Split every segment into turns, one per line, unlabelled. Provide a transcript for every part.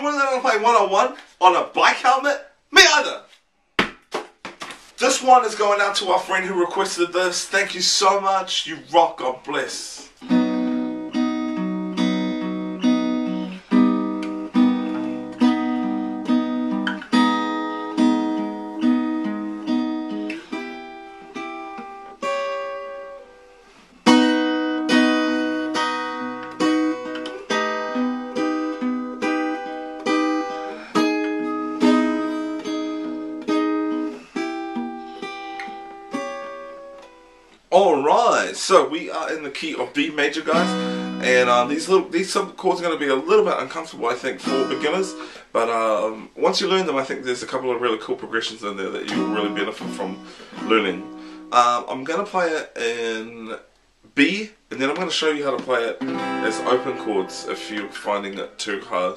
you want to learn how to play one-on-one on a bike helmet? Me either! This one is going out to our friend who requested this. Thank you so much. You rock. God bless. Alright, so we are in the key of B major, guys, and these sub chords are going to be a little bit uncomfortable, I think, for beginners, but once you learn them, I think there's a couple of really cool progressions in there that you'll really benefit from learning. I'm going to play it in B, and then I'm going to show you how to play it as open chords if you're finding it too hard.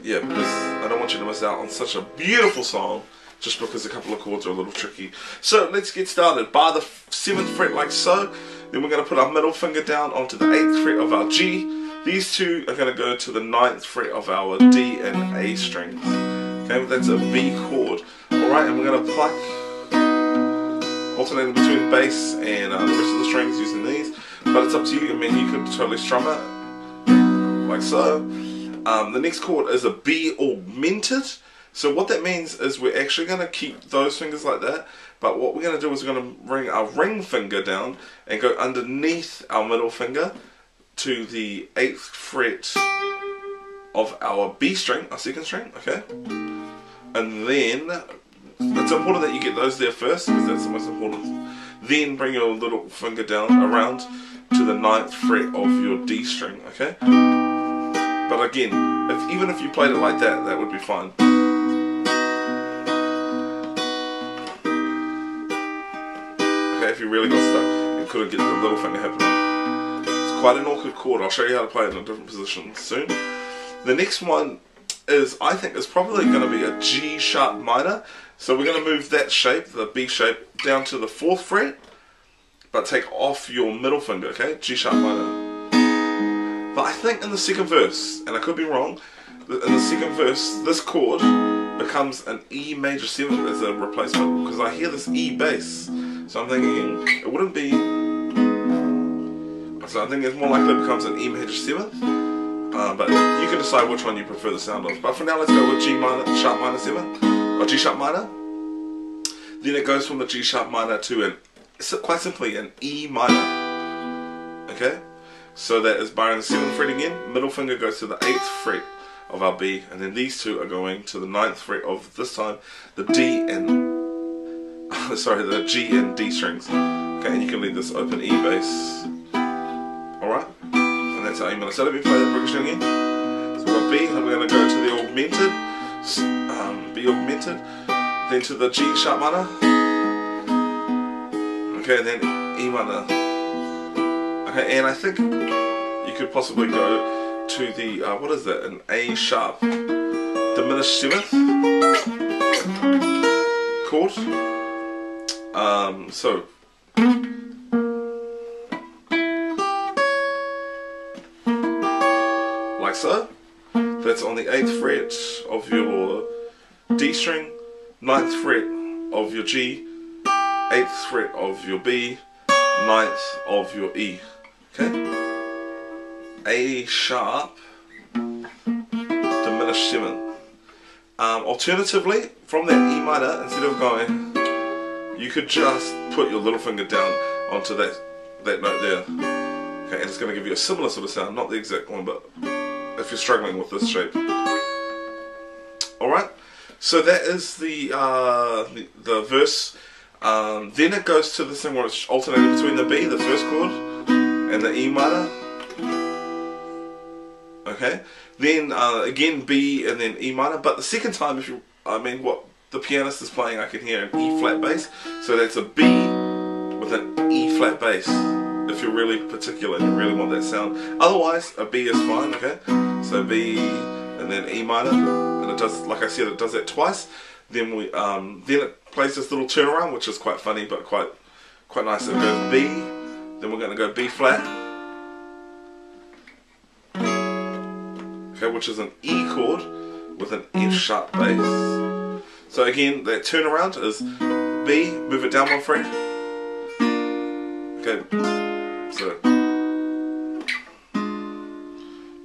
Yeah, because I don't want you to miss out on such a beautiful song just because a couple of chords are a little tricky. So let's get started. Bar the 7th fret like so. Then we're going to put our middle finger down onto the 8th fret of our G. These two are going to go to the 9th fret of our D and A strings. Okay, that's a B chord. Alright, and we're going to pluck, alternating between bass and the rest of the strings using these. But it's up to you. I mean, you could totally strum it like so. The next chord is a B augmented. So what that means is we're actually going to keep those fingers like that, but what we're going to do is we're going to bring our ring finger down and go underneath our middle finger to the 8th fret of our B string, our 2nd string, okay? And then, it's important that you get those there first, because that's the most important. Then bring your little finger down around to the 9th fret of your D string, okay? But again, even if you played it like that, that would be fine. If you really got stuck and couldn't get the little finger happening. It's quite an awkward chord. I'll show you how to play it in a different position soon. The next one is, I think, is probably going to be a G sharp minor. So we're going to move that shape, the B shape, down to the 4th fret, but take off your middle finger, okay? G sharp minor. But I think in the 2nd verse, and I could be wrong, in the 2nd verse, this chord becomes an E major 7th as a replacement, because I hear this E bass. So I'm thinking it wouldn't be. So I think it's more likely it becomes an E major 7th. But you can decide which one you prefer the sound of. But for now, let's go with G minor, sharp minor 7th, or G sharp minor. Then it goes from the G sharp minor to quite simply an E minor. Okay, so that is barring the 7th fret again. Middle finger goes to the 8th fret of our B, and then these two are going to the 9th fret of, this time, the D and sorry, the G and D strings. Okay, and you can leave this open E bass. Alright, and that's how you're going to set it. We play that progression again. So we've got B, and we're going to go to the augmented, B augmented, then to the G sharp minor. Okay, and then E minor. Okay, and I think you could possibly go to the, what is that, an A sharp diminished 7th chord. So like so. That's on the 8th fret of your D string, 9th fret of your G, 8th fret of your B, 9th of your E. Okay? A sharp diminished 7th. Alternatively, from that E minor, instead of going, you could just put your little finger down onto that note there. Okay, and it's going to give you a similar sort of sound, not the exact one, but if you're struggling with this shape. Alright, so that is the verse. Then it goes to this thing where it's alternating between the B, the first chord, and the E minor. Okay, then again B and then E minor, but the second time, if you, I mean, what the pianist is playing, I can hear an E flat bass, so that's a B with an E flat bass, if you're really particular and you really want that sound. Otherwise, a B is fine, okay? So B and then E minor, and it does, like I said, it does that twice. Then we, then it plays this little turnaround, which is quite funny, but quite nice. It goes B, then we're going to go B flat. okay, which is an E chord with an F sharp bass. So again, that turnaround is B, move it down 1 fret. Okay, so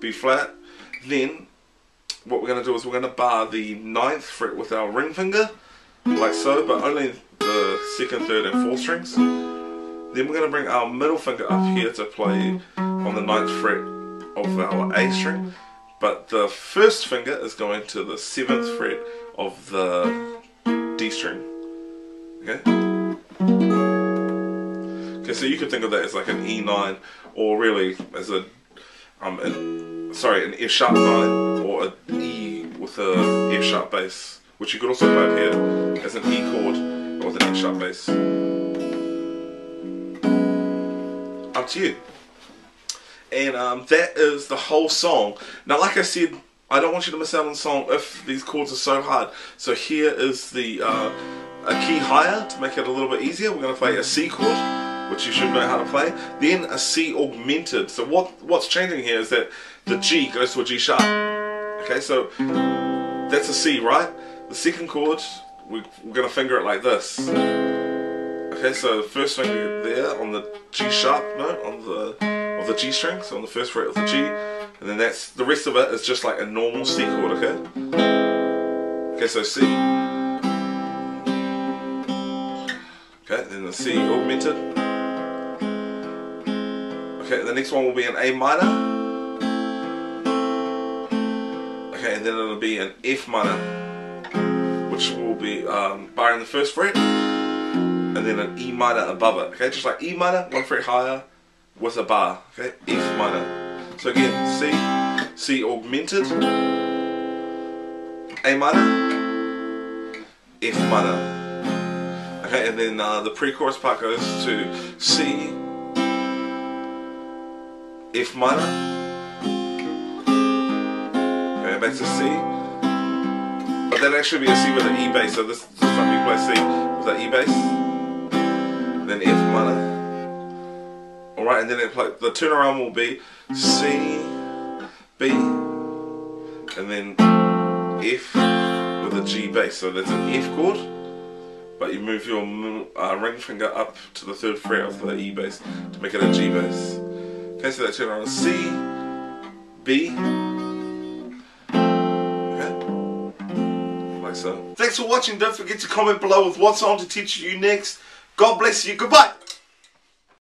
B flat. Then what we're going to do is we're going to bar the 9th fret with our ring finger, like so, but only the 2nd, 3rd and 4th strings. Then we're going to bring our middle finger up here to play on the 9th fret of our A string, but the 1st finger is going to the 7th fret of the D string. Okay? Okay, so you could think of that as like an E9, or really as a an F sharp 9, or an E with a F sharp bass, which you could also play up here as an E chord or with an F sharp bass. Up to you. And that is the whole song. Now, like I said, I don't want you to miss out on the song if these chords are so hard. So here is the a key higher to make it a little bit easier. We're going to play a C chord, which you should know how to play. Then a C augmented. So what's changing here is that the G goes to a G sharp. Okay, so that's a C, right? The second chord, we're going to finger it like this. Okay, so the first finger there on the G sharp note of the G string, so on the 1st fret of the G, and then that's the rest of it is just like a normal C chord. Okay. Okay, so C. Okay, then the C augmented. Okay, the next one will be an A minor. Okay, and then it'll be an F minor, which will be barring the 1st fret, and then an E minor above it. Okay, just like E minor, 1 fret higher with a bar. Okay, F minor. So again, C augmented, A minor, F minor. Okay, and then the pre-chorus part goes to C, F minor, okay, back to C, but that'd actually be a C with an E bass, so this is some people play C with an E bass, and then F minor. Alright, and then the turnaround will be C, B, and then F with a G bass, so that's an F chord, but you move your ring finger up to the 3rd fret of the E bass to make it a G bass. Okay, so that turnaround is C, B, okay, like so. Thanks for watching. Don't forget to comment below with what song to teach you next. God bless you. Goodbye.